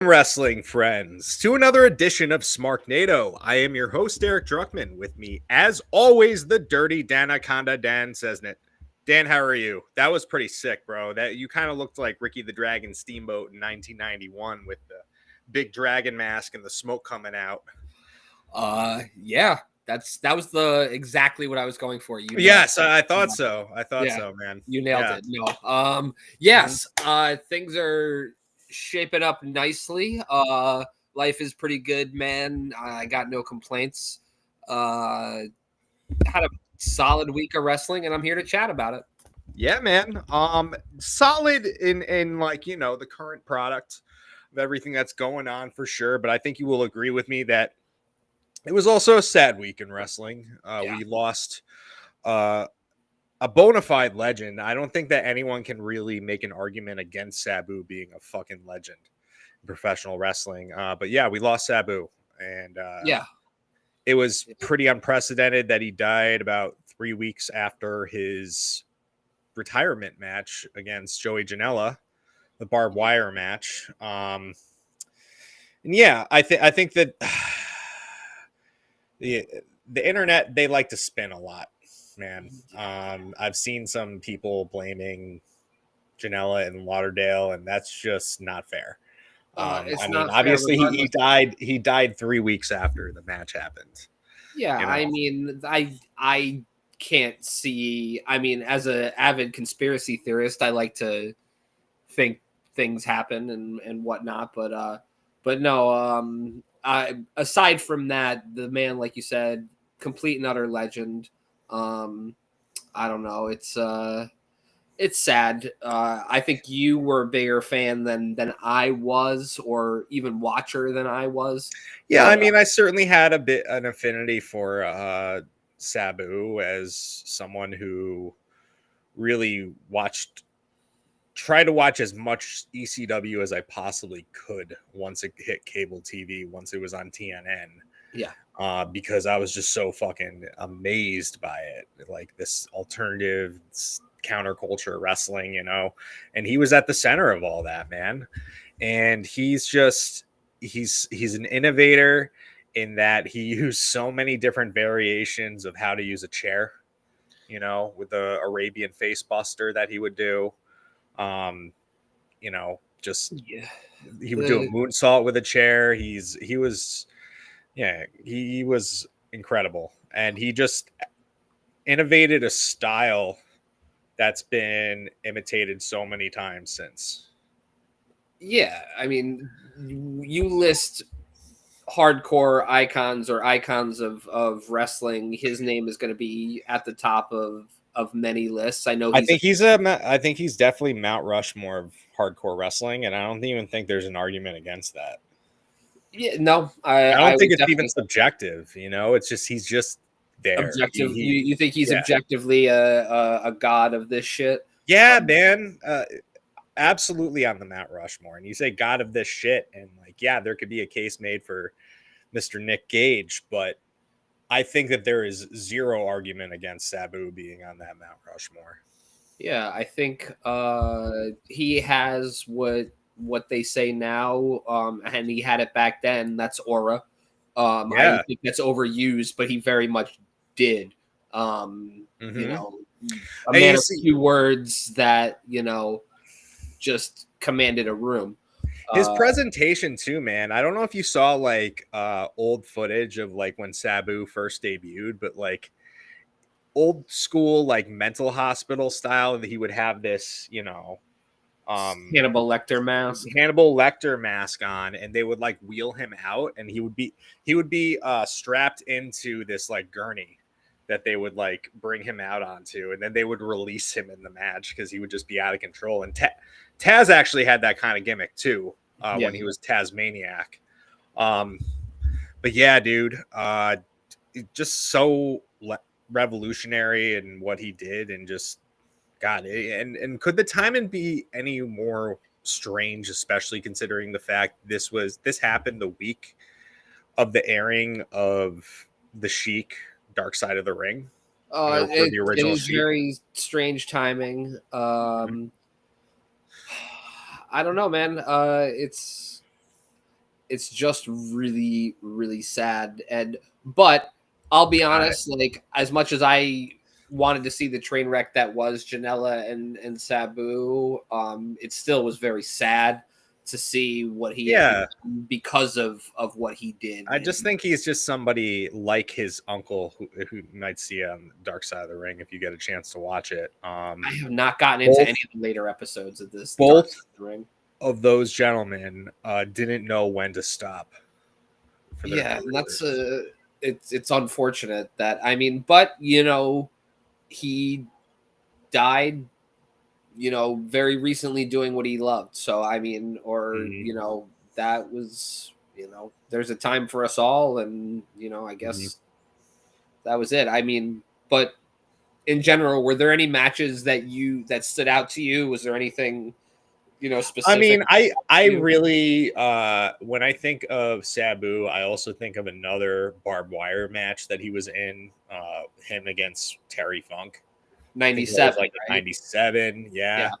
Wrestling friends, to another edition of Smarknado. I am your host, Eric Druckmann. With me, as always, the dirty Danaconda Dan Cesnit. Dan, how are you? That was pretty sick, bro. That you kind of looked like Ricky the Dragon Steamboat in 1991 with the big dragon mask and the smoke coming out. Yeah, that was the exactly what I was going for. You nailed Yes, I thought so. I thought Yeah, so, man. you nailed Yeah. it. No. Yes, things are shaping up nicely. Life is pretty good, man. I got no complaints. Had a solid week of wrestling, and I'm here to chat about it. Yeah, man. Solid in like, you know, the current product of everything that's going on for sure. But I think you will agree with me that it was also a sad week in wrestling. Yeah. We lost a bona fide legend. I don't think that anyone can really make an argument against Sabu being a fucking legend in professional wrestling. But yeah, we lost Sabu, and Yeah. it was pretty unprecedented that he died about 3 weeks after his retirement match against Joey Janela, the barbed wire match. And yeah, I think that the internet, they like to spin a lot, man. I've seen some people blaming Janela and Lauderdale, and that's just not fair. It's I mean, not fair obviously he regardless. died. He died 3 weeks after the match happened. Yeah, You know? I mean, I can't see. I mean, as an avid conspiracy theorist, I like to think things happen and whatnot. But no. Aside from that, the man, like you said, complete and utter legend. I don't know. It's sad. I think you were a bigger fan than I was, or even watcher than I was. Yeah, But I mean, I certainly had an affinity for Sabu as someone who really try to watch as much ECW as I possibly could once it hit cable TV, once it was on TNN. yeah, Because I was just so fucking amazed by it. Like this alternative counterculture wrestling, you know, and he was at the center of all that, man. And he's an innovator in that he used so many different variations of how to use a chair, you know, with the Arabian face buster that he would do. You know, just yeah. he would do a moonsault with a chair. He was incredible, and he just innovated a style that's been imitated so many times since. Yeah, I mean, you list hardcore icons or icons of wrestling. His name is going to be at the top of many lists. I know I he's think I think he's definitely Mount Rushmore of hardcore wrestling, and I don't even think there's an argument against that. yeah, no, I I don't think would it's even definitely subjective. You know, it's just he's just there. objective. You think he's Yeah. objectively a god of this shit? Yeah, man. Absolutely on the Mount Rushmore. And you say God of this shit, and like, yeah, there could be a case made for Mr. Nick Gage, but I think that there is zero argument against Sabu being on that Mount Rushmore. Yeah, I think he has what they say now, and he had it back then. That's aura. I Yeah. think that's overused, but he very much did. You know, a And man you of see, few words that just commanded a room. his presentation too, man. I don't know if you saw like old footage of like when Sabu first debuted, but like old school like mental hospital style, that he would have this, you know, Hannibal Lecter mask. Hannibal Lecter mask on, and they would like wheel him out, and he would be strapped into this like gurney that they would like bring him out onto, and then they would release him in the match because he would just be out of control. And Taz actually had that kind of gimmick too when he was Tasmaniac. But yeah, dude, just so revolutionary in what he did, and just God, and could the timing be any more strange, especially considering the fact this happened the week of the airing of the Sheik Dark Side of the Ring, or the It original is Sheik. very strange timing. I don't know, man. it's just really, really sad. But I'll be I, honest, like as much as I wanted to see the train wreck that was Janela and Sabu, it still was very sad to see what he had yeah, become because of what he did. I just And think he's just somebody like his uncle who you might see on the Dark Side of the Ring if you get a chance to watch it. I have not gotten into Both any of the later episodes of this Dark both Side of the Ring. of those gentlemen didn't know when to stop for their Yeah, and that's careers. it's unfortunate that but he died, very recently doing what he loved. So or Mhm, that was there's a time for us all, and I mhm. guess that was it. But in general, were there any matches that stood out to you? Was there anything I specific mean, that I stood out to you? really when I think of Sabu, I also think of another barbed wire match that he was in, him against Terry Funk. I think that was 97, like in right? '97, Yeah. yeah.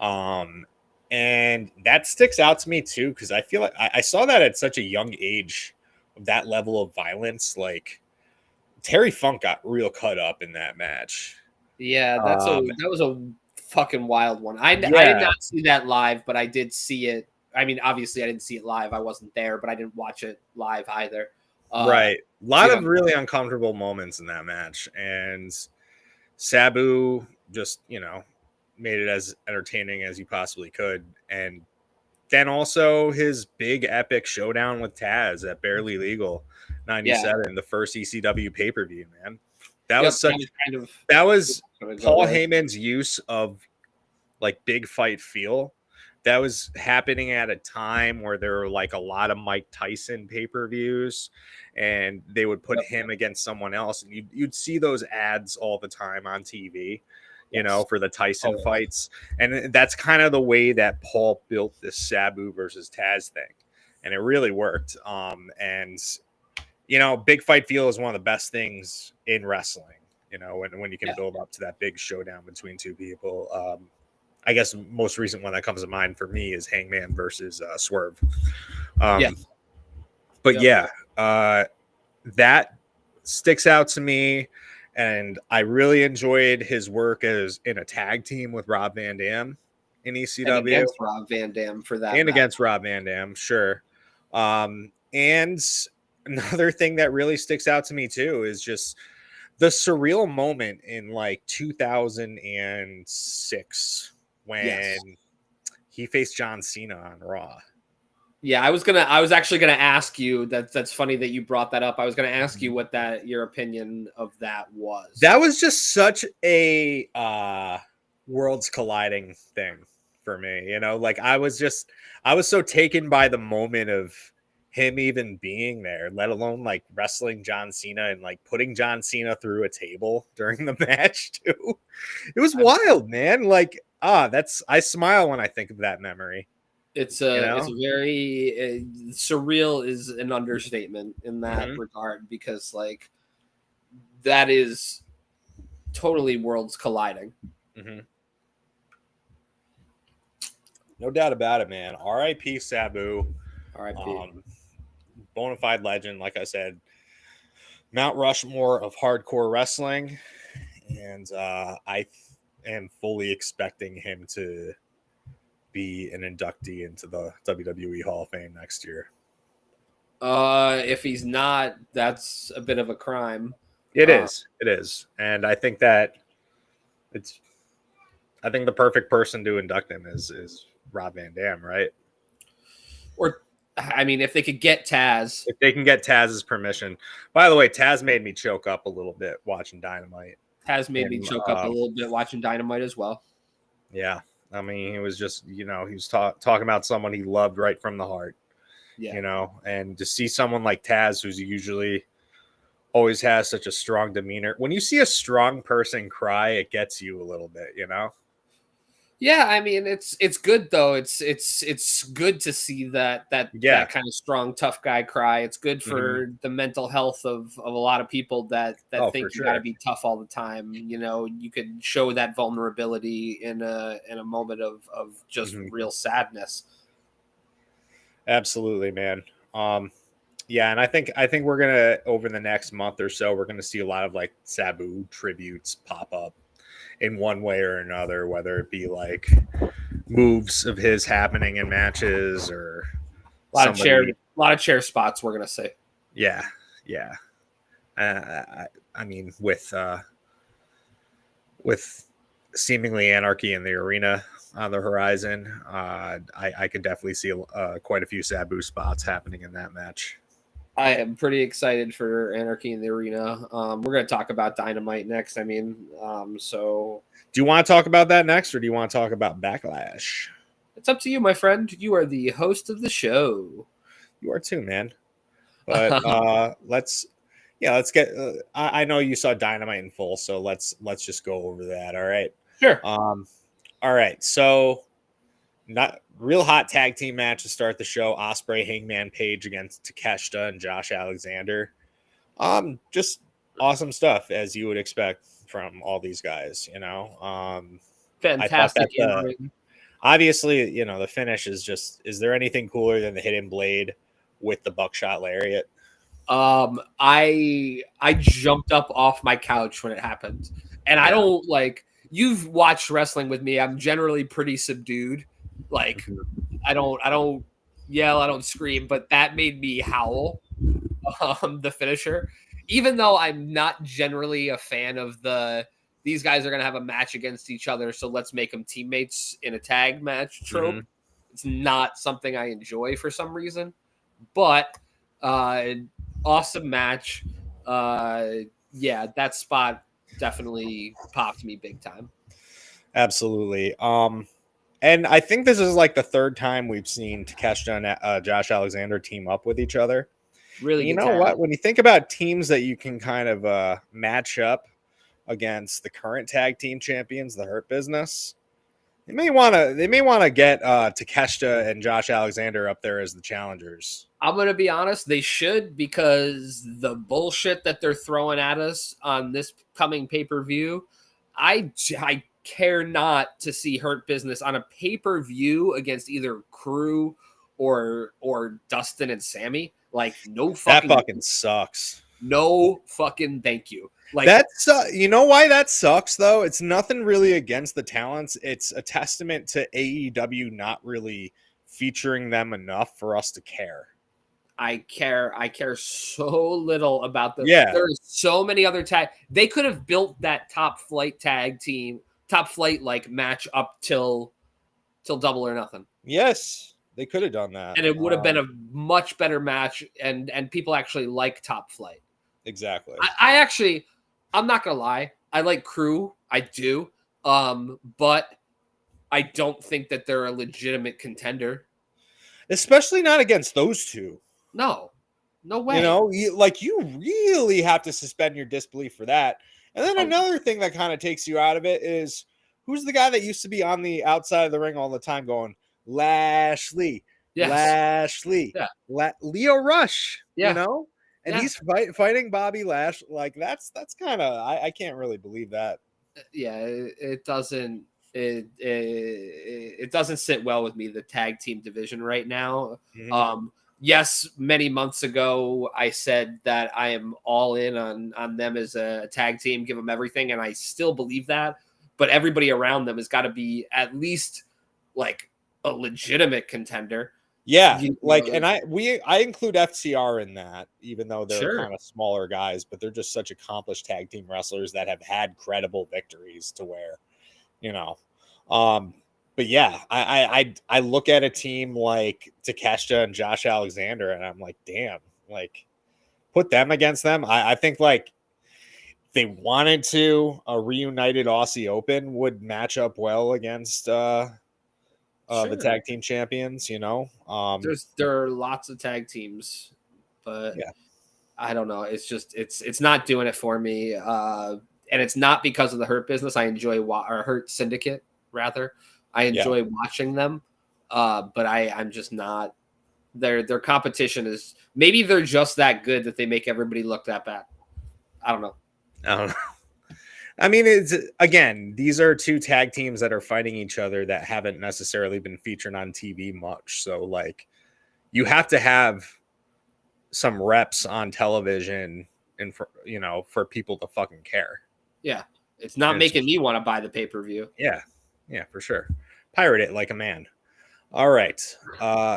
Um, and that sticks out to me too because I feel like I saw that at such a young age of that level of violence. Like Terry Funk got real cut up in that match. Yeah, Um, that was a fucking wild one. I did yeah, not see that live, but I did see it. Obviously, I didn't see it live. I wasn't there, but I didn't watch it live either. Uh, right. A lot you of know, really uncomfortable moments in that match, and Sabu just made it as entertaining as you possibly could, and then also his big epic showdown with Taz at Barely Legal yeah, '97, the first ECW pay per view. Man, that was yep, that such was kind of that was gonna go Paul there. Heyman's use of like big fight feel. That was happening at a time where there were like a lot of Mike Tyson pay per views, and they would put Yep, him against someone else, and you'd see those ads all the time on TV, yes, for the Tyson totally. fights, and that's kind of the way that Paul built this Sabu versus Taz thing, and it really worked. And big fight feel is one of the best things in wrestling. When you can Yeah, build up to that big showdown between two people. I guess most recent one that comes to mind for me is Hangman versus Swerve. Um, yes, but yep. yeah, that sticks out to me, and I really enjoyed his work as in a tag team with Rob Van Dam in And ECW against Rob Van Dam for that and match. against Rob Van Dam, sure. And another thing that really sticks out to me too is just the surreal moment in like 2006 Yes. when he faced John Cena on Raw. Yeah, I was actually gonna ask you that's funny that you brought that up. I was gonna ask you Mhm. what that your opinion of that was. That was just such a worlds colliding thing for me. Like I was so taken by the moment of him even being there, let alone like wrestling John Cena and like putting John Cena through a table during the match too. It was I wild, man. Like, that's I smile when I think of that memory, you It's know? a very surreal is an understatement in that Mhm. regard because that is totally worlds colliding. Mhm. No doubt about it, man. R.I.P. Sabu. R.I.P. Um, bona fide legend, like I said, Mount Rushmore of hardcore wrestling, and I am fully expecting him to be an inductee into the WWE Hall of Fame next year. If he's not, that's a bit of a crime. Uh, It is, and I think that it's. I think the perfect person to induct him is Rob Van Dam, right? or if they could get Taz, If they can get Taz's permission. By the way, Taz made me choke up a little bit watching Dynamite. Taz made me And choke up a little bit watching Dynamite as well. yeah, I mean, he was just he was talking about someone he loved right from the heart. Yeah. And to see someone like Taz, who's usually always has such a strong demeanor. When you see a strong person cry, it gets you a little bit. Yeah, it's good though. It's good to see Yeah. that kind of strong tough guy cry. It's good Hmm. for the mental health of a lot of people that Oh, think for you got to sure. be tough all the time. You could show that vulnerability in a moment of just Hmm. real sadness. Absolutely, man. Yeah, and I think we're gonna over the next month or so we're gonna see a lot of like Sabu tributes pop up in one way or another, whether it be like moves of his happening in matches or somebody. A lot of chair spots. We're gonna say. Yeah, yeah. I mean, with seemingly anarchy in the arena on the horizon, I could definitely see quite a few Sabu spots happening in that match. I am pretty excited for Anarchy in the Arena. We're going to talk about Dynamite next. I mean, so Do you want to talk about that next, or do you want to talk about Backlash? it's up to you, my friend. You are the host of the show. You are too, man. But let's get. I know you saw Dynamite in full, so let's just go over that. All right. Sure. All right. So not real hot tag team match to start the show. Osprey, Hangman Page against Takeshita and Josh Alexander. Just awesome stuff as you would expect from all these guys. I thought Fantastic that in ring. obviously, the finish is just. Is there anything cooler than the hidden blade with the buckshot lariat? I jumped up off my couch when it happened, and I don't like. You've watched wrestling with me. I'm generally pretty subdued. Like I don't yell, I don't scream, but that made me howl. The finisher, even though I'm not generally a fan of these guys are going to have a match against each other, so let's make them teammates in a tag match trope. Mhm. It's not something I enjoy for some reason, but uh, awesome match. Yeah, that spot definitely popped me big time. Absolutely. And I think this is like the third time we've seen Takeshita and Josh Alexander team up with each other. Really And you good know tag. what? When you think about teams that you can kind of match up against the current tag team champions, the Hurt Business, they may want to get Takeshita and Josh Alexander up there as the challengers. I'm gonna be honest, they should, because the bullshit that they're throwing at us on this coming pay-per-view, I care not to see Hurt Business on a pay-per-view against either Crew or Dustin and Sammy. Like That fucking sucks. no fucking thank you. Like That's you know why that sucks though? It's nothing really against the talents. It's a testament to AEW not really featuring them enough for us to care. I care so little about them. Yeah. There's so many other tag. They could have built that top flight tag team, top flight like match up till Double or Nothing, Yes, they could have done that. and it would have been a much better match. And people actually like top flight. Exactly. I actually, I'm not gonna lie, I like Crew. I do, but I don't think that they're a legitimate contender. Especially not against those two. No way. You really have to suspend your disbelief for that. And then Oh. another thing that kind of takes you out of it is who's the guy that used to be on the outside of the ring all the time going, Lashley, Yes. Lashley, Leo Rush, Yeah. And Yeah. he's fighting Bobby Lash. Like that's kind of, I can't really believe that. Yeah, it doesn't it doesn't sit well with me, the tag team division right now. Mhm. Yes, many months ago I said that I am all in on them as a tag team, give them everything, and I still believe that, but everybody around them has got to be at least like a legitimate contender. Yeah, You like, know, and I include FCR in that, even though they're sure. kind of smaller guys, but they're just such accomplished tag team wrestlers that have had credible victories to where, you know, but yeah, I look at a team like Takeshita and Josh Alexander, and I'm like, damn, like put them against them. I think like they wanted to, a reunited Aussie Open would match up well against the Sure. tag team champions, There are lots of tag teams, but Yeah. I don't know. It's just it's not doing it for me. And it's not because of the Hurt Business. I enjoy or Hurt Syndicate rather. I enjoy watching them. But I'm just not. Their competition is, maybe they're just that good that they make everybody look that bad. I don't know. I don't know. I mean, it's again, these are two tag teams that are fighting each other that haven't necessarily been featured on TV much. So, like, you have to have some reps on television and for for people to fucking care. Yeah, it's not And it's making me want to buy the pay-per-view. yeah, for sure. Pirate it like a man. All right.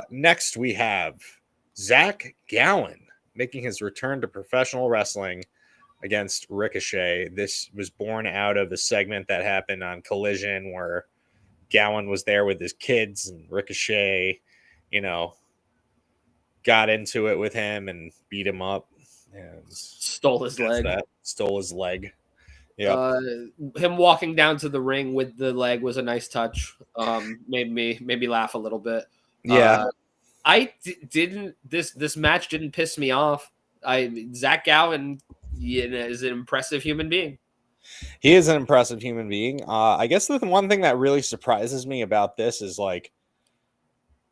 Next we have Zach Gowen making his return to professional wrestling against Ricochet. This was born out of the segment that happened on Collision where Gowen was there with his kids and Ricochet, got into it with him and beat him up and Stole his leg. Stole his leg. Yep. Him walking down to the ring with the leg was a nice touch. Made me laugh a little bit. Yeah. Didn't this match didn't piss me off. Zach Gowen is an impressive human being. He is an impressive human being. I guess the one thing that really surprises me about this is like,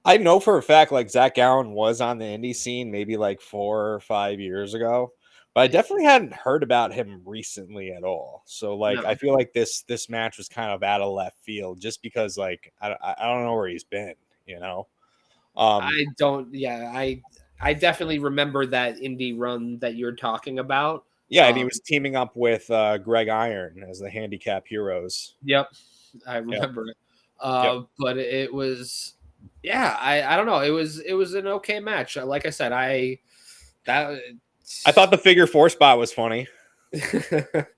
I know for a fact like Zach Gowen was on the indie scene maybe like 4 or 5 years ago, but I definitely hadn't heard about him recently at all. So like, No. I feel like this match was kind of out of left field just because like I don't know where he's been. I don't. Yeah, I definitely remember that indie run that you're talking about. Yeah, and he was teaming up with Greg Iron as the Handicap Heroes. Yep, I remember it. Yep. But it was, yeah, I don't know. It was an okay match. Like I said, I thought the figure 4 spot was funny. It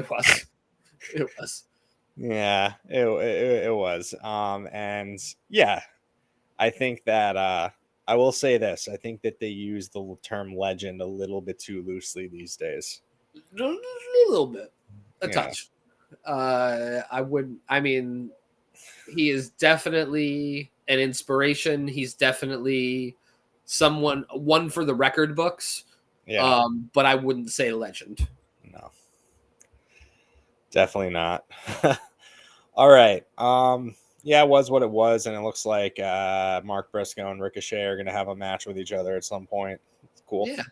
was. It was. Yeah, it was. And yeah, I think that I will say this. I think that they use the term legend a little bit too loosely these days. A little bit. A touch. I mean, he is definitely an inspiration. He's definitely one for the record books. Yeah. But I wouldn't say legend. No. Definitely not. All right. Yeah, it was what it was, and it looks like Mark Briscoe and Ricochet are going to have a match with each other at some point. It's cool. Yeah.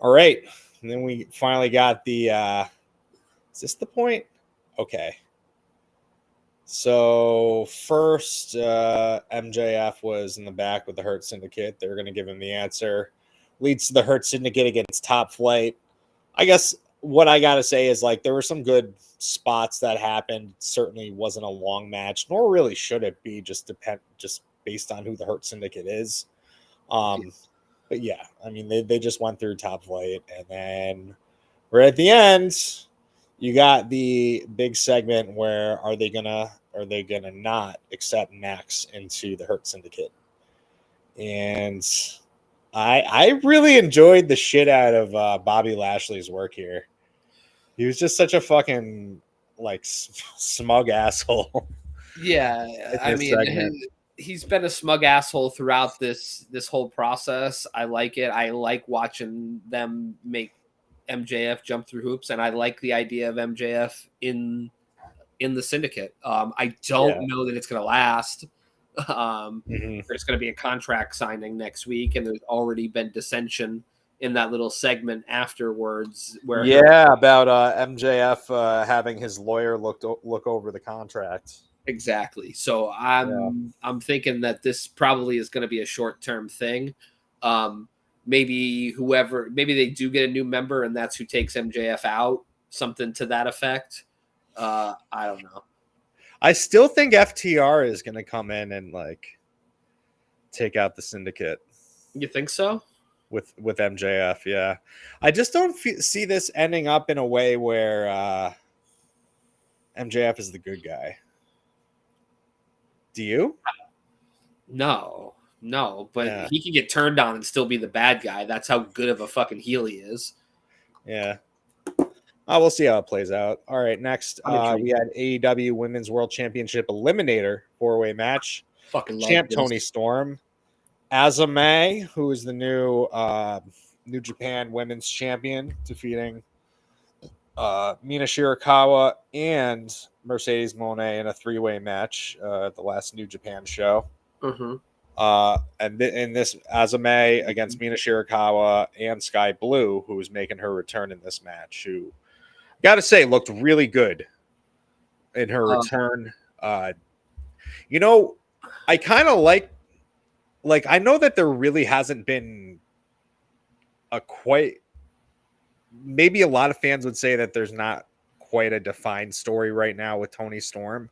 All right. And then we finally got the is this the point? Okay. So first, MJF was in the back with the Hurt Syndicate. They're going to give him the answer. Leads to the Hurt Syndicate against Top Flight. I guess what I got to say is like there were some good spots that happened. Certainly wasn't a long match, nor really should it be. Just based on who the Hurt Syndicate is. But yeah, I mean they just went through Top Flight, and then right at the end, you got the big segment where are they gonna not accept Max into the Hurt Syndicate? And I really enjoyed the shit out of Bobby Lashley's work here. He was just such a fucking like smug asshole. Yeah, I mean, he's been a smug asshole throughout this whole process. I like it. I like watching them make MJF jump through hoops, and I like the idea of MJF in the Syndicate. I don't know that it's going to last. There's going to be a contract signing next week, and there's already been dissension in that little segment afterwards. Where about MJF having his lawyer look over the contract. Exactly. So I'm thinking that this probably is going to be a short-term thing. Maybe they do get a new member and that's who takes MJF out, something to that effect. I don't know. I still think FTR is going to come in and like take out the Syndicate. You think so? With MJF, yeah. I just don't see this ending up in a way where MJF is the good guy. Do you? No, but he can get turned on and still be the bad guy. That's how good of a fucking heel he is. Yeah. We'll see how it plays out. All right, next we had AEW Women's World Championship Eliminator 4-way match. Fucking champ Tony Storm, Azame, who is the new New Japan Women's Champion, defeating Mina Shirakawa and Mercedes Moné in a 3-way match at the last New Japan show. And in this, Azame against Mina Shirakawa and Sky Blue, who is making her return in this match, who, got to say, looked really good in her return. I kind of like like I know that there really hasn't been a quite, maybe a lot of fans would say that there's not quite a defined story right now with Tony Storm.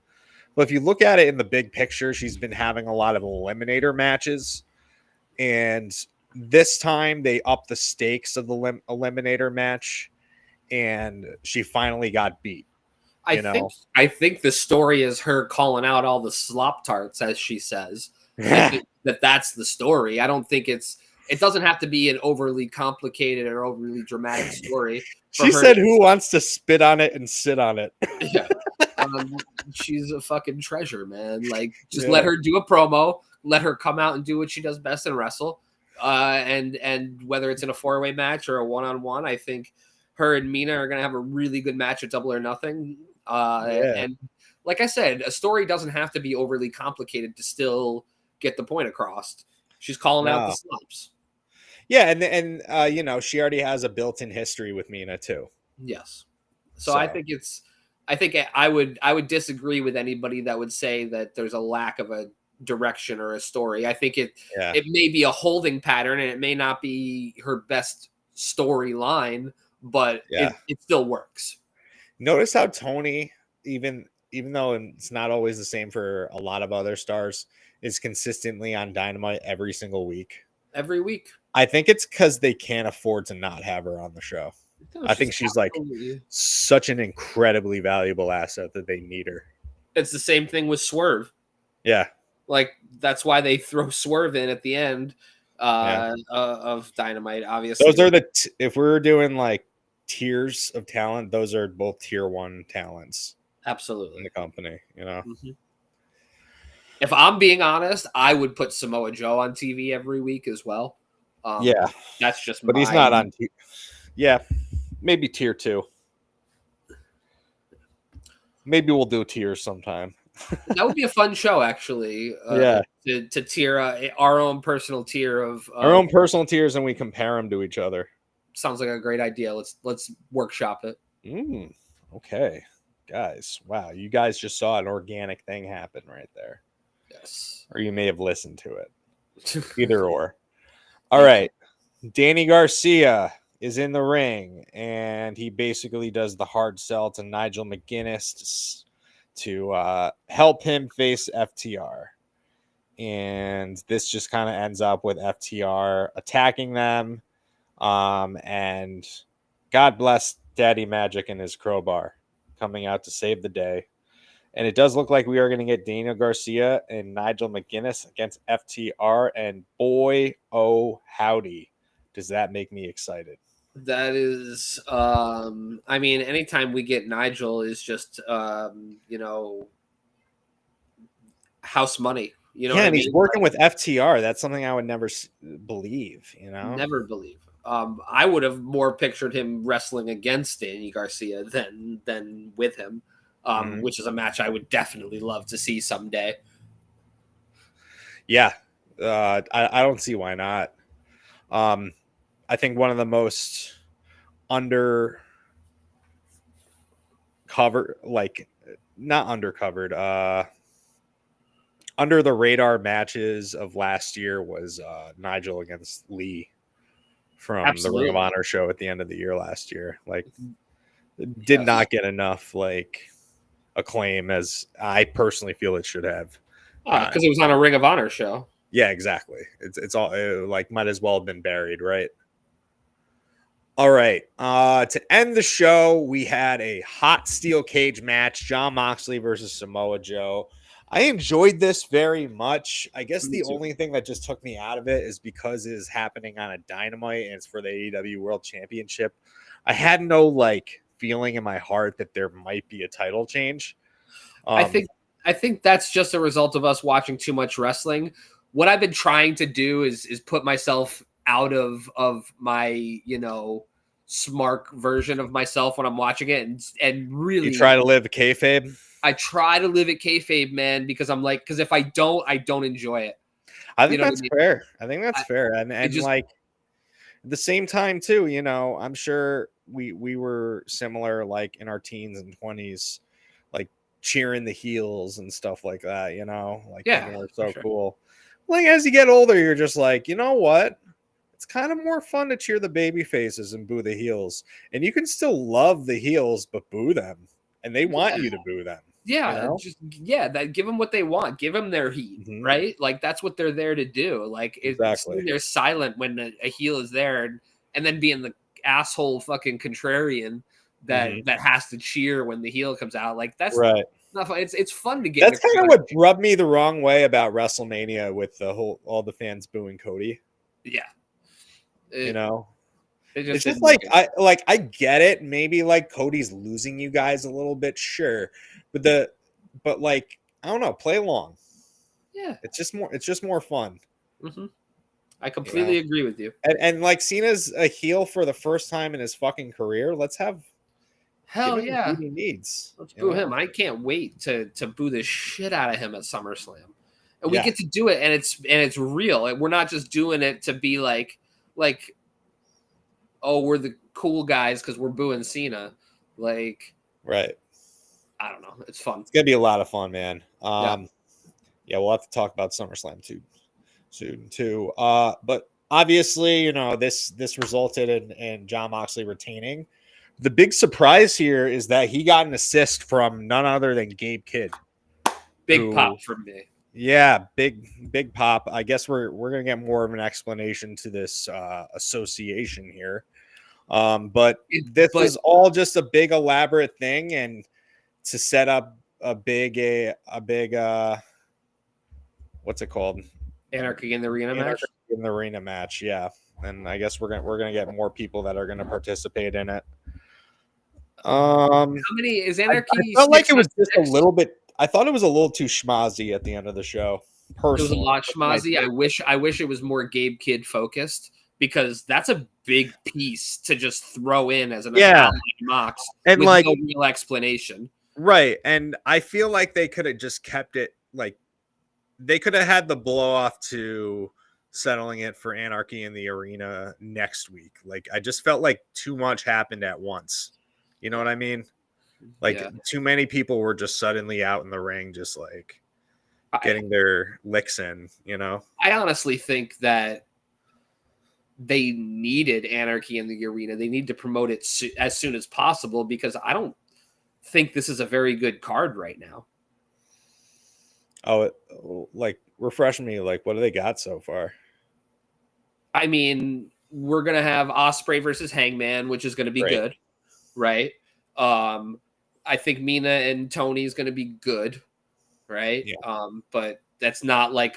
But if you look at it in the big picture, she's been having a lot of eliminator matches. And this time they upped the stakes of the eliminator match and she finally got beat, I you think know? I think the story is her calling out all the slop tarts, as she says. I think that's the story. I don't think it doesn't have to be an overly complicated or overly dramatic story for She her said, to. "Who wants to spit on it and sit on it?" Yeah. She's a fucking treasure, man. Like, just let Yeah. her do a promo, let her come out and do what she does best and wrestle. And whether it's in a 4-way match or a 1-on-1, I think her and Mina are gonna have a really good match at Double or Nothing. Yeah. And like I said, a story doesn't have to be overly complicated to still get the point across. She's calling out the No. slops. Yeah, and you know, she already has a built-in history with Mina too. Yes. So So I think I would disagree with anybody that would say that there's a lack of a direction or a story. I think yeah. it may be a holding pattern and it may not be her best storyline, but Yeah. it still works. Notice how Tony, even though it's not always the same for a lot of other stars, is consistently on Dynamite every single week. Every week. I think it's because they can't afford to not have her on the show. No, I she's think she's like absolutely. such an incredibly valuable asset that they need her. It's the same thing with Swerve. Yeah. Like, that's why they throw Swerve in at the end Yeah. of Dynamite, Those obviously. are if we're doing like tiers of talent, those are both tier one talents in Absolutely. the company, you know? Mhm. If I'm being honest, I would put Samoa Joe on TV every week as well. Yeah. That's just But he's my. not on yeah, maybe tier two. Maybe we'll do tiers sometime. That would be a fun show, actually. Yeah. To tier our own personal tier Our of own personal tiers and we compare them to each other. sounds like a great idea. Let's workshop it. Okay. Guys, wow. You guys just saw an organic thing happen right there. Yes. Or you may have listened to it. Either or. All Thank you. right. Danny Garcia is in the ring and he basically does the hard sell to Nigel McGuinness to help him face FTR. And this just kind of ends up with FTR attacking them. And God bless Daddy Magic and his crowbar coming out to save the day. And it does look like we are going to get Daniel Garcia and Nigel McGuinness against FTR. And boy, oh, howdy, does that make me excited. That is, I mean, anytime we get Nigel is just, house money. You know Yeah, what I and he's mean? working with FTR. That's something I would never believe, you know? Never believe. I would have more pictured him wrestling against Danny Garcia than with him, Mhm. which is a match I would definitely love to see someday. Yeah, I don't see why not. I think one of the most under cover, like not undercovered, under the radar matches of last year was Nigel against Lee from the Ring of Absolutely, Honor show at the end of the year last year. Like, it did yes, not get enough like acclaim as I personally feel it should have gotten. because it was on a Ring of Honor show. Yeah, exactly. It's all like might as well have been buried, right? All right. To end the show, we had a hot steel cage match: John Moxley versus Samoa Joe. I enjoyed this very much. I guess Me the too. only thing that just took me out of it is because it is happening on a Dynamite and it's for the AEW World Championship. I had no like feeling in my heart that there might be a title change. I Um, think I think that's just a result of us watching too much wrestling. What I've been trying to do is put myself out of my smart version of myself when I'm watching it, and you really try to live kayfabe. I try to live at kayfabe, man, because I'm like, because if I don't enjoy it. I You think know what I that's mean? fair. I think that's I, fair. it And just like at the same time too, you know, I'm sure we were similar like in our teens and 20s, like cheering the heels and stuff like that, you know, like yeah, thinking we're for so sure. cool. Like as you get older, you're just like, you know what? It's kind of more fun to cheer the baby faces and boo the heels. And you can still love the heels, but boo them. And they want Yeah. you to boo them, you Yeah, know? just yeah, that give them what they want. Give them their heat, Hmm. right? Like that's what they're there to do. Like it's Exactly. they're silent when a heel is there, and then being the asshole fucking contrarian Hmm. that has to cheer when the heel comes out. Like that's Right. not fun. It's fun to get in a That's kind of crowd. what rubbed me the wrong way about WrestleMania with the whole all the fans booing Cody. Yeah, You it know, it just it's just didn't look like good. I get it. Maybe like Cody's losing you guys a little bit, sure, but like I don't know, play along. Yeah, It's just more fun, hmm I you know. completely agree with you. And like Cena's a heel for the first time in his fucking career. Let's give Hell him the yeah, heat he needs. let's You boo know. him. I can't wait to boo the shit out of him at SummerSlam. And we Yeah. get to do it, and it's real. And we're not just doing it to be like oh, we're the cool guys because we're booing Cena. Like, Right. I don't know. It's fun. It's gonna be a lot of fun, man. Yeah. Yeah, we'll have to talk about SummerSlam too soon too. But obviously, you know, this resulted in John Moxley retaining. The big surprise here is that he got an assist from none other than Gabe Kidd, Big who pop for me. yeah, big pop. I guess we're gonna get more of an explanation to this association here. But It, this but was all just a big elaborate thing and to set up a big what's it called? Anarchy in the Arena Anarchy match. in the arena match, yeah. And I guess we're gonna get more people that are gonna participate in it. How many is I Anarchy felt like six it on was just a six? little bit. I thought it was a little too schmozzy at the end of the show. It was a Personally, lot that's my schmozzy. take. I wish it was more Gabe Kid focused because that's a big piece to just throw in as an Yeah, ally Mox and with like no real explanation. right, and I feel like they could have just kept it like they could have had the blow off to settling it for Anarchy in the Arena next week. Like I just felt like too much happened at once. You know what I mean? Like Yeah. too many people were just suddenly out in the ring, just like I getting their licks in. You know? I honestly think that they needed Anarchy in the Arena. They need to promote it as soon as possible because I don't think this is a very good card right now. Like refresh me. Like what do they got so far? I mean, we're gonna have Osprey versus Hangman, which is gonna be Great. good, right? Um, I think Mina and Tony is gonna be good, right? Yeah. But that's not like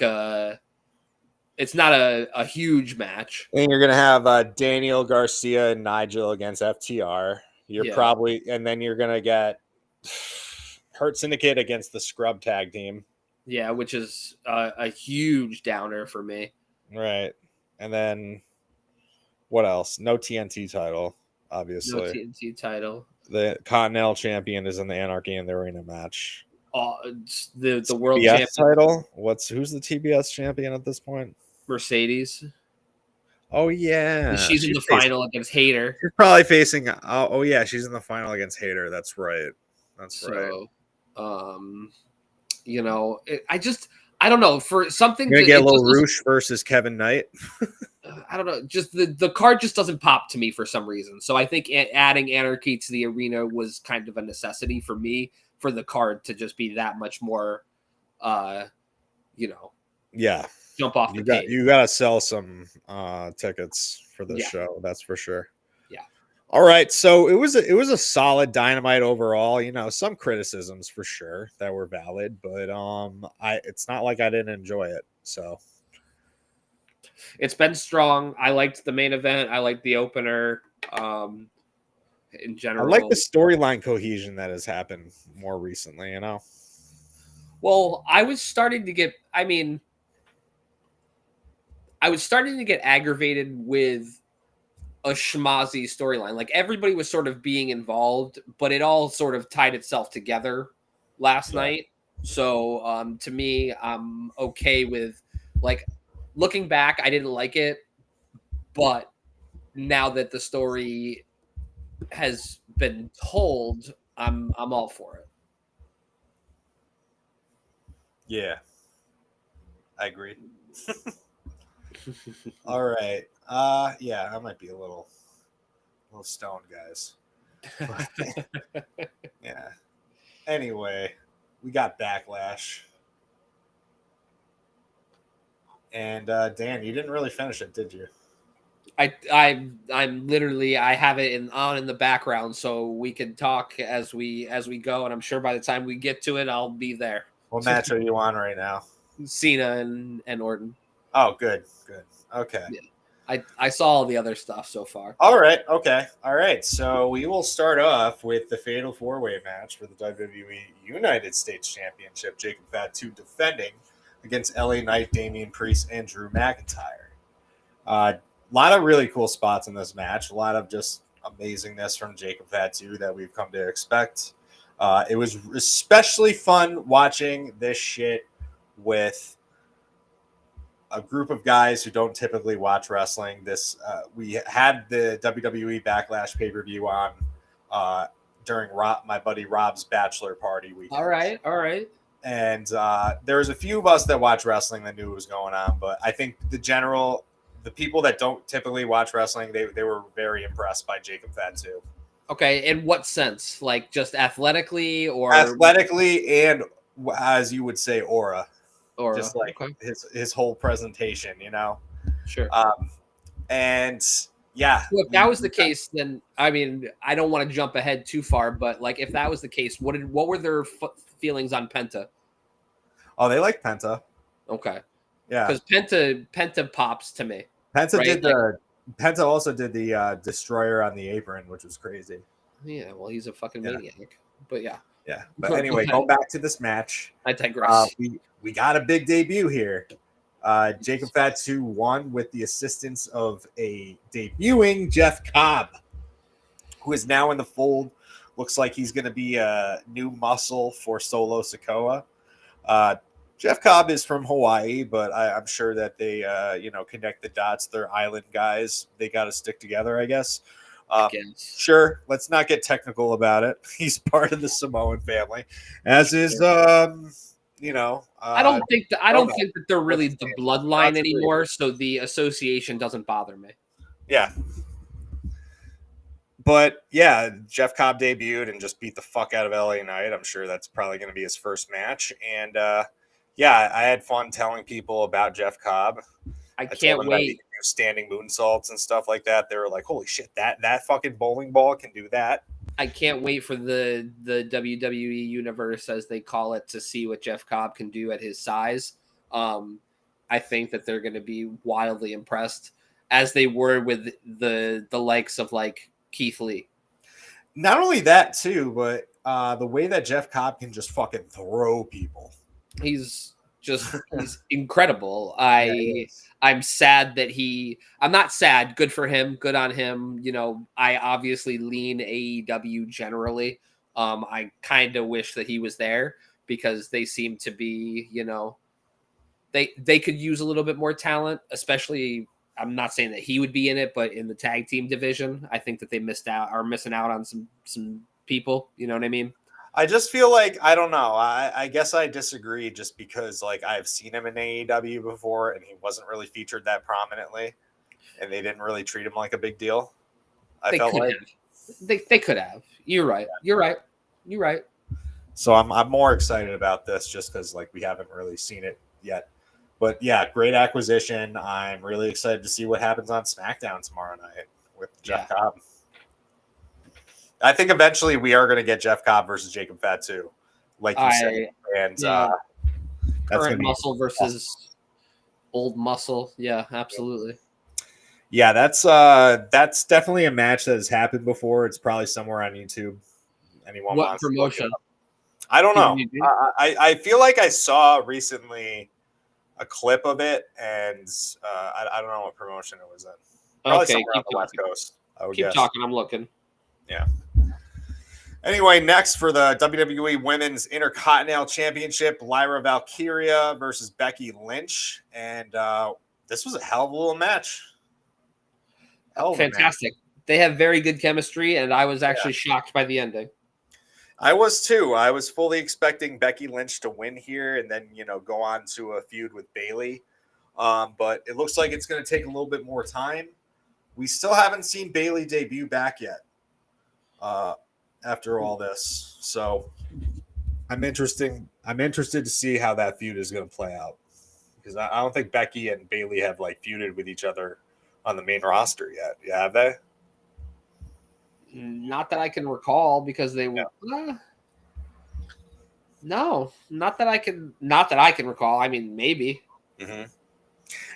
it's not a huge match. And you're gonna have Daniel Garcia and Nigel against FTR. You're Yeah, probably, and then you're gonna get Hurt Syndicate against the Scrub Tag Team, yeah, which is a huge downer for me. right? And then what else? No TNT title, No obviously. TNT title. The Continental Champion is in the Anarchy in the Arena match. The world TBS champion title. Who's the TBS champion at this point? Mercedes. Oh yeah, She's in the final against Hater. she's probably facing. Oh yeah, she's in the final against Hater. That's right. That's right. So, you know, I don't know for something You're to gonna get a it little just doesn't Roosh versus Kevin Knight. I don't know, just the card just doesn't pop to me for some reason. So I think adding Anarchy to the arena was kind of a necessity for me for the card to just be that much more, uh, you know, Yeah, jump off the page. you got to sell some tickets for this Yeah. show. That's for sure. Yeah. All right, so it was a solid Dynamite overall. You know, some criticisms for sure that were valid, but it's not like I didn't enjoy it. So It's been strong. I liked the main event. I liked the opener. In I general, like the storyline cohesion that has happened more recently. You know, well, I was starting to get. I mean, I was starting to get aggravated with a schmozzy storyline. Like everybody was sort of being involved, but it all sort of tied itself together last Yeah. night. So to me, I'm okay with like looking back. I didn't like it, but now that the story has been told, I'm all for it. yeah, I agree. All right. Yeah, I might be a little stoned, guys. But, yeah. Anyway, we got Backlash. And Dan, you didn't really finish it, did you? I'm literally I have it on in the background so we can talk as we go, and I'm sure by the time we get to it I'll be there. What match are you on right now? Cena and Orton. Oh, good. Okay. Yeah. I saw all the other stuff so far. All right. Okay. All right. So we will start off with the Fatal 4-Way match for the WWE United States Championship. Jacob Fatu defending against LA Knight, Damian Priest, and Drew McIntyre. A lot of really cool spots in this match. A lot of just amazingness from Jacob Fatu that we've come to expect. It was especially fun watching this shit with a group of guys who don't typically watch wrestling. We had the WWE Backlash pay-per-view on during my buddy Rob's bachelor party weekend. All right. And there was a few of us that watch wrestling that knew what was going on, but I think the people that don't typically watch wrestling, they were very impressed by Jacob Fatu. Okay, in what sense? Like just athletically or and as you would say, aura. Just like his whole presentation, Sure. And yeah. So if that was the case, then I mean, I don't want to jump ahead too far, but like if that was the case, what were their feelings on Penta? Oh, they like Penta. Okay. Yeah. Because Penta pops to me. Penta Penta also did the destroyer on the apron, which was crazy. Yeah, well, he's a fucking maniac. But yeah. Yeah. But anyway, going back to this match. I digress. We got a big debut here. Jacob Fatu won with the assistance of a debuting Jeff Cobb, who is now in the fold. Looks like he's going to be a new muscle for Solo Sikoa. Jeff Cobb is from Hawaii, but I'm sure that they, connect the dots. They're island guys. They got to stick together, I guess. Sure, let's not get technical about it. He's part of the Samoan family, as is, I don't think that they're really the bloodline anymore, so the association doesn't bother me. Yeah. But yeah, Jeff Cobb debuted and just beat the fuck out of LA Knight. I'm sure that's probably going to be his first match. And yeah, I had fun telling people about Jeff Cobb. I can't wait. Standing moonsaults and stuff like that. They were like, "Holy shit, that fucking bowling ball can do that." I can't wait for the WWE universe, as they call it, to see what Jeff Cobb can do at his size. I think that they're going to be wildly impressed, as they were with the likes of like Keith Lee. Not only that too, but the way that Jeff Cobb can just fucking throw people. He's incredible. I'm sad that I'm not sad. Good for him. Good on him. I obviously lean AEW generally. I kind of wish that he was there because they seem to be, they could use a little bit more talent, especially. I'm not saying that he would be in it, but in the tag team division, I think that they missing out on some people. You know what I mean? I just feel like, I don't know. I guess I disagree just because like I've seen him in AEW before and he wasn't really featured that prominently and they didn't really treat him like a big deal. They could have. You're right. So I'm more excited about this just because like we haven't really seen it yet. But yeah, great acquisition. I'm really excited to see what happens on SmackDown tomorrow night with Jeff Cobb. I think eventually we are going to get Jeff Cobb versus Jacob Fatu, like you said. And that's current muscle versus old muscle. Yeah, absolutely. Yeah, that's definitely a match that has happened before. It's probably somewhere on YouTube. Anyone what wants promotion? I don't know. I feel like I saw recently a clip of it, and I don't know what promotion it was in. Probably somewhere on the West Coast. I would keep guess. Talking. I'm looking. Yeah. Anyway, next for the WWE Women's Intercontinental Championship, Lyra Valkyria versus Becky Lynch, and this was a hell of a little match. Fantastic. They have very good chemistry, and I was actually shocked by the ending. I was too. I was fully expecting Becky Lynch to win here and then, go on to a feud with Bayley. But it looks like it's going to take a little bit more time. We still haven't seen Bailey debut back yet after all this. So I'm interested to see how that feud is going to play out, because I don't think Becky and Bailey have like feuded with each other on the main roster yet. Yeah, have they? Not that I can recall, because they were. No, not that I can. Not that I can recall. I mean, maybe. Mm-hmm.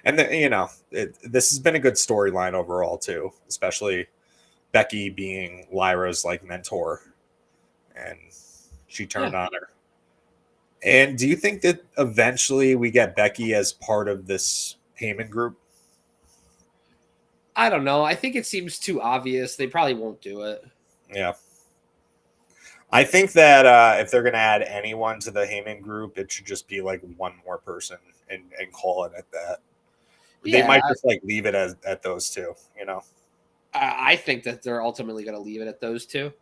And this has been a good storyline overall too, especially Becky being Lyra's like mentor, and she turned on her. And do you think that eventually we get Becky as part of this Heyman group? I don't know. I think it seems too obvious. They probably won't do it. Yeah. I think that if they're going to add anyone to the Heyman group, it should just be like one more person and call it at that. They might just like leave it at those two, I think that they're ultimately going to leave it at those two.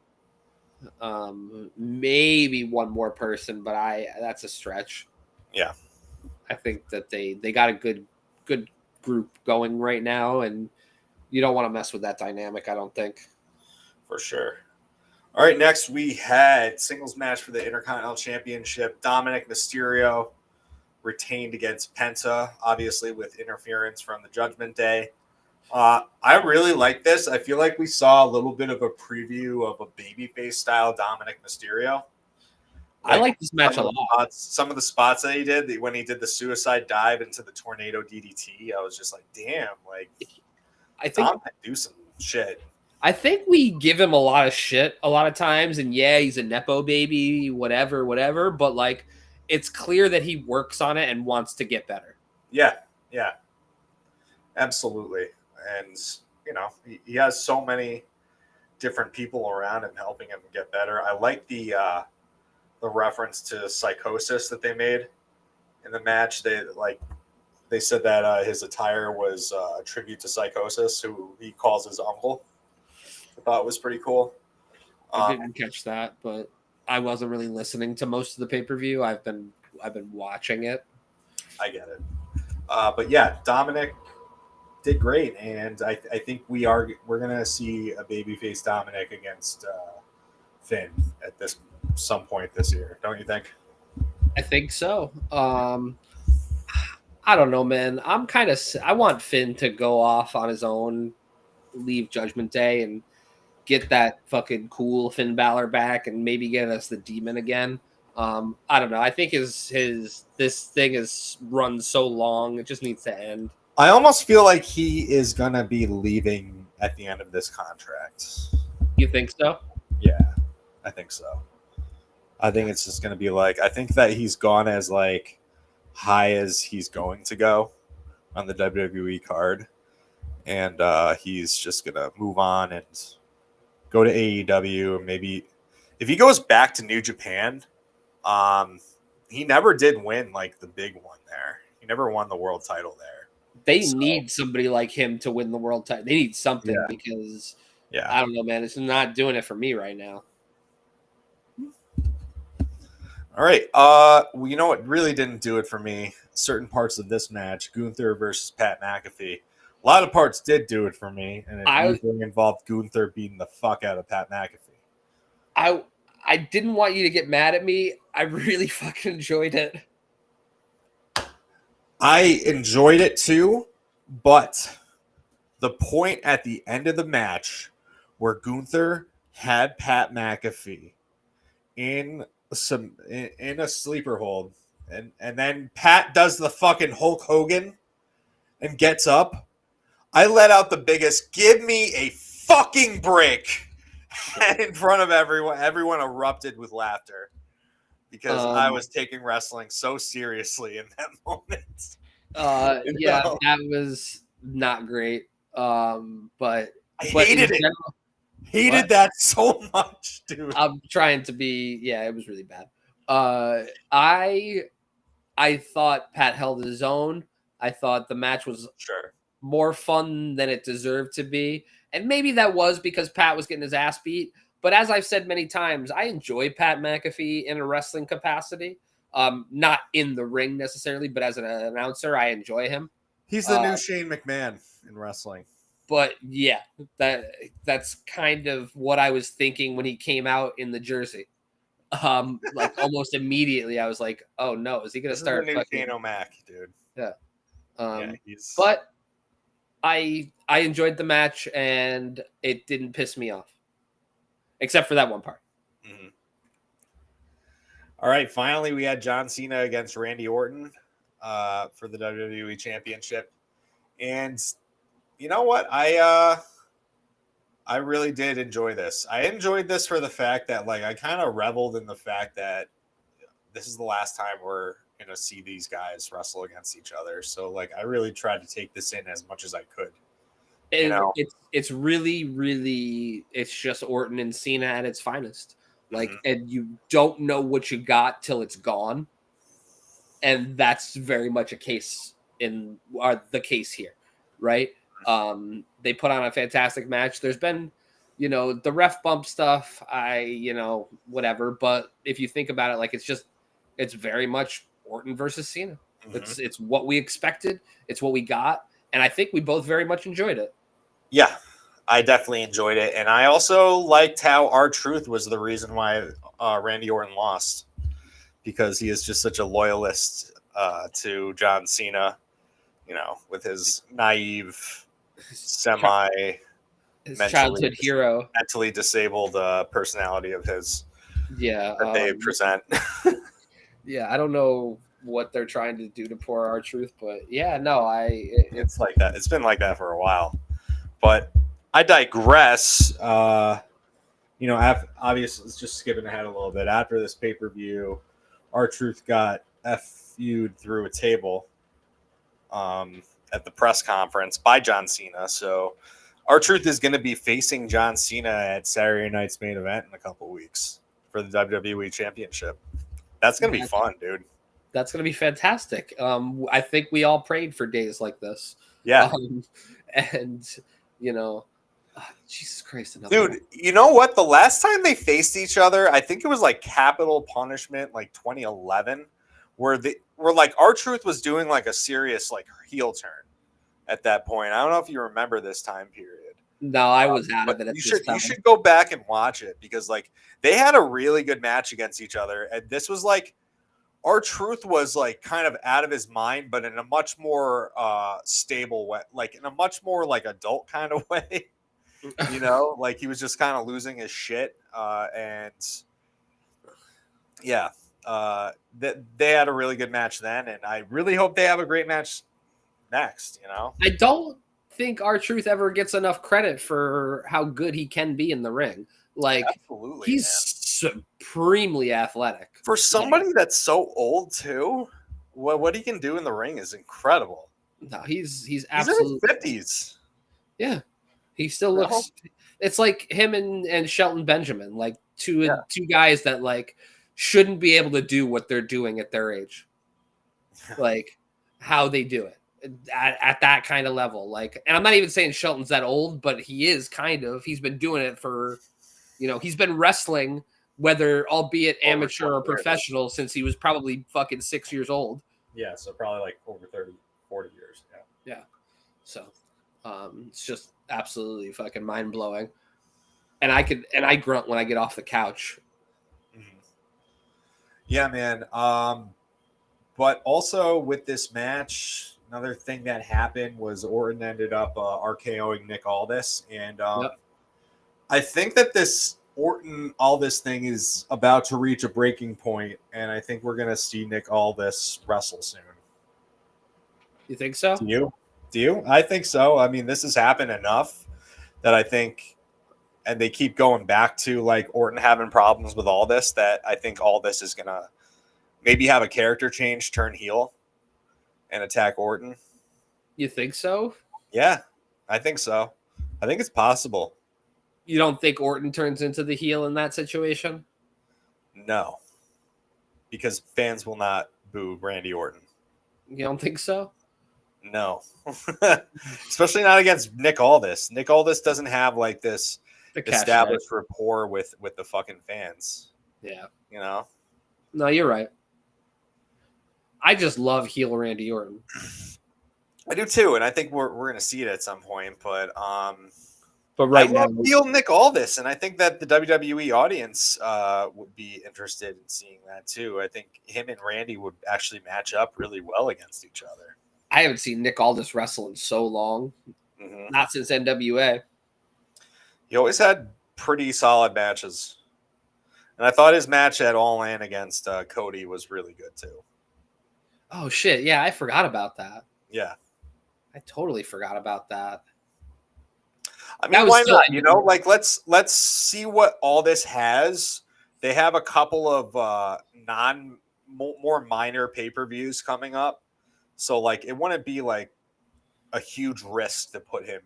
Maybe one more person, but that's a stretch. Yeah. I think that they got a good group going right now, and you don't want to mess with that dynamic, I don't think. For sure. All right, next we had singles match for the Intercontinental Championship. Dominic Mysterio retained against Penta, obviously with interference from the Judgment Day. I really like this. I feel like we saw a little bit of a preview of a babyface style Dominic Mysterio. I like this match a lot. Some of the spots that he did when he did the suicide dive into the tornado DDT, I was just like, damn, like I think Dominic do some shit. I think we give him a lot of shit a lot of times, and yeah, he's a nepo baby, whatever. But like, it's clear that he works on it and wants to get better. Yeah, absolutely. And he has so many different people around him helping him get better. I like the reference to Psychosis that they made in the match. They said that his attire was a tribute to Psychosis, who he calls his uncle. I thought it was pretty cool. I didn't catch that, but I wasn't really listening to most of the pay-per-view. I've been watching it. I get it. But yeah, Dominic did great, and I think we're gonna see a babyface Dominic against Finn at some point this year, don't you think? I think so. I don't know, man. I want Finn to go off on his own, leave Judgment Day, and get that fucking cool Finn Balor back, and maybe get us the Demon again. I don't know. I think this thing has run so long, it just needs to end. I almost feel like he is gonna be leaving at the end of this contract. You think so? Yeah, I think so. I think it's just gonna be like, I think that he's gone as like high as he's going to go on the WWE card, and he's just gonna move on and go to AEW, and maybe if he goes back to New Japan, he never did win like the big one there. He never won the world title there. They need somebody like him to win the world title. They need something, because I don't know, man. It's not doing it for me right now. All right. Well, you know what really didn't do it for me? Certain parts of this match, Gunther versus Pat McAfee. A lot of parts did do it for me, and it usually involved Gunther beating the fuck out of Pat McAfee. I didn't want you to get mad at me. I really fucking enjoyed it. I enjoyed it too, but the point at the end of the match where Gunther had Pat McAfee in a sleeper hold, and then Pat does the fucking Hulk Hogan and gets up, I let out the biggest "give me a fucking break" in front of everyone. Everyone erupted with laughter because I was taking wrestling so seriously in that moment. That was not great. But I hated it. Hated that so much, dude. I'm trying to be. Yeah, it was really bad. I thought Pat held his own. I thought the match was more fun than it deserved to be. And maybe that was because Pat was getting his ass beat. But as I've said many times, I enjoy Pat McAfee in a wrestling capacity. Not in the ring necessarily, but as an announcer, I enjoy him. He's the new Shane McMahon in wrestling. But yeah, that's kind of what I was thinking when he came out in the jersey. Like almost immediately, I was like, "Oh no, is he going to This is the start new fucking?" Shane O'Mac, dude. Yeah. Yeah, he's. But I enjoyed the match and it didn't piss me off, except for that one part. Mhm. All right, finally we had John Cena against Randy Orton for the WWE Championship, and you know what? I really did enjoy this. I enjoyed this for the fact that like I kind of reveled in the fact that this is the last time we're gonna see these guys wrestle against each other. So like I really tried to take this in as much as I could. You know, It's really it's just Orton and Cena at its finest. Like, and you don't know what you got till it's gone, and that's very much a case in the case here, right? They put on a fantastic match. There's been, the ref bump stuff. Whatever. But if you think about it, like it's very much Orton versus Cena. It's what we expected. It's what we got, and I think we both very much enjoyed it. Yeah, I definitely enjoyed it, and I also liked how R-Truth was the reason why Randy Orton lost, because he is just such a loyalist to John Cena. You know, with his naive, semi His childhood hero, mentally disabled personality of his. Yeah, that they present. Yeah, I don't know what they're trying to do to poor R-Truth, but yeah, no, it's like that. It's been like that for a while. But I digress. Obviously, it's just skipping ahead a little bit. After this pay-per-view, R-Truth got FU'd through a table at the press conference by John Cena. So R-Truth is going to be facing John Cena at Saturday night's main event in a couple weeks for the WWE Championship. That's going to be fun, dude. That's going to be fantastic. I think we all prayed for days like this. Yeah. And, Jesus Christ. Dude, you know what? The last time they faced each other, I think it was like Capital Punishment, like 2011, where like R-Truth was doing like a serious like heel turn at that point. I don't know if you remember this time period. No, I was out of it at you this time. You should go back and watch it, because like they had a really good match against each other, and this was like R-Truth was like kind of out of his mind, but in a much more stable way, like in a much more like adult kind of way. Like he was just kind of losing his shit, and yeah, they had a really good match then, and I really hope they have a great match next. I don't think R-Truth ever gets enough credit for how good he can be in the ring. Like, absolutely, he's supremely athletic for somebody that's so old too. What he can do in the ring is incredible. No, he's absolutely in his 50s. Yeah, he still looks. It's like him and Shelton Benjamin, like two guys that like shouldn't be able to do what they're doing at their age, like how they do it at that kind of level. Like, and I'm not even saying Shelton's that old, but he is kind of. He's been doing it for, he's been wrestling, whether albeit amateur or professional, since he was probably fucking 6 years old. Yeah, so probably like over 30, 40 years. Yeah. So it's just absolutely fucking mind blowing. And I grunt when I get off the couch. Mm-hmm. Yeah, man. But also with this match, another thing that happened was Orton ended up RKOing Nick Aldis, and I think that this Orton Aldis thing is about to reach a breaking point, and I think we're gonna see Nick Aldis wrestle soon. You think so? Do you? I think so. I mean, this has happened enough that I think, and they keep going back to like Orton having problems with Aldis, that I think Aldis is gonna maybe have a character change, turn heel, and attack Orton. You think so? Yeah, I think so. I think it's possible. You don't think Orton turns into the heel in that situation? No, because fans will not boo Randy Orton. You don't think so? No, especially not against Nick Aldis. Nick Aldis doesn't have like this established rapport with the fucking fans. Yeah, No, you're right. I just love heel Randy Orton. I do too, and I think we're gonna see it at some point. But But I right now, love heel Nick Aldis, and I think that the WWE audience would be interested in seeing that too. I think him and Randy would actually match up really well against each other. I haven't seen Nick Aldis wrestle in so long, not since NWA. He always had pretty solid matches, and I thought his match at All In against Cody was really good too. Oh shit! Yeah, I forgot about that. Yeah, I totally forgot about that. I That mean, was why still, not? You know, like let's see what all this has. They have a couple of more minor pay-per-views coming up, so like it wouldn't be like a huge risk to put him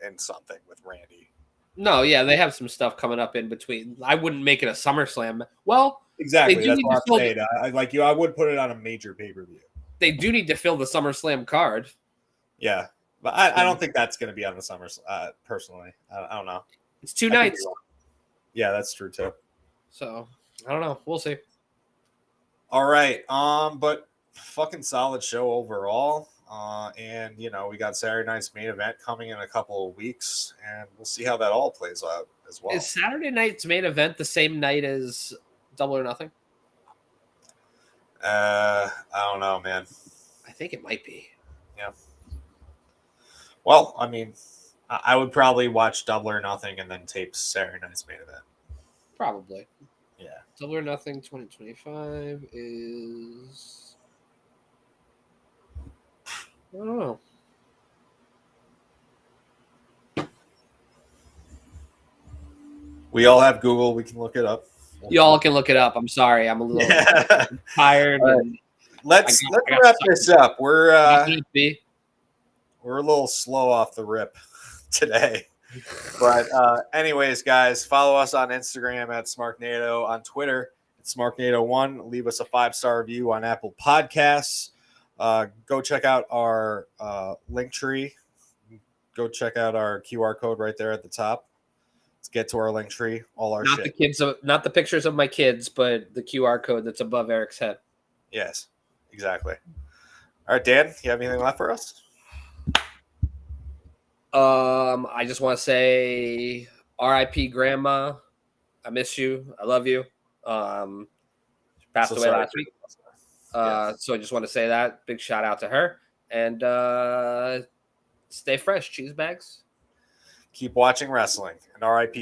in something with Randy. no, yeah, they have some stuff coming up in between. I wouldn't make it a SummerSlam. Well, they Exactly, do that's need what to I'm fill. saying. I like you. I would put it on a major pay-per-view. They do need to fill the SummerSlam card. Yeah, but I don't think that's going to be on the summer. Personally, I don't know. It's 2 I could be nights, wrong. Yeah, that's true too. so I don't know. We'll see. All right. But fucking solid show overall. And you know, we got Saturday night's main event coming in a couple of weeks, and we'll see how that all plays out as well. Is Saturday night's main event the same night as Double or Nothing? I don't know, man. I think it might be. Yeah. Well, I mean, I would probably watch Double or Nothing and then tape Saturday night's main event. Probably. Yeah. Double or Nothing 2025 is. I don't know. We all have Google. We can look it up. Y'all can look it up. I'm sorry. I'm a little tired. Right. And Let's I got wrap this up. We're a little slow off the rip today. But anyways, guys, follow us on Instagram at Smarknado, on Twitter at Smarknado1. Leave us a 5-star review on Apple Podcasts. Go check out our link tree. Go check out our QR code right there at the top. Let's get to our link tree. All our not shit. the kids, not the pictures of my kids, but the QR code that's above Eric's head. Yes, exactly. All right, Dan, you have anything left for us? I just want to say R.I.P. Grandma. I miss you. I love you. Passed away last week. So I just want to say that. Big shout out to her. And stay fresh, cheese bags. Keep watching wrestling. And R.I.P.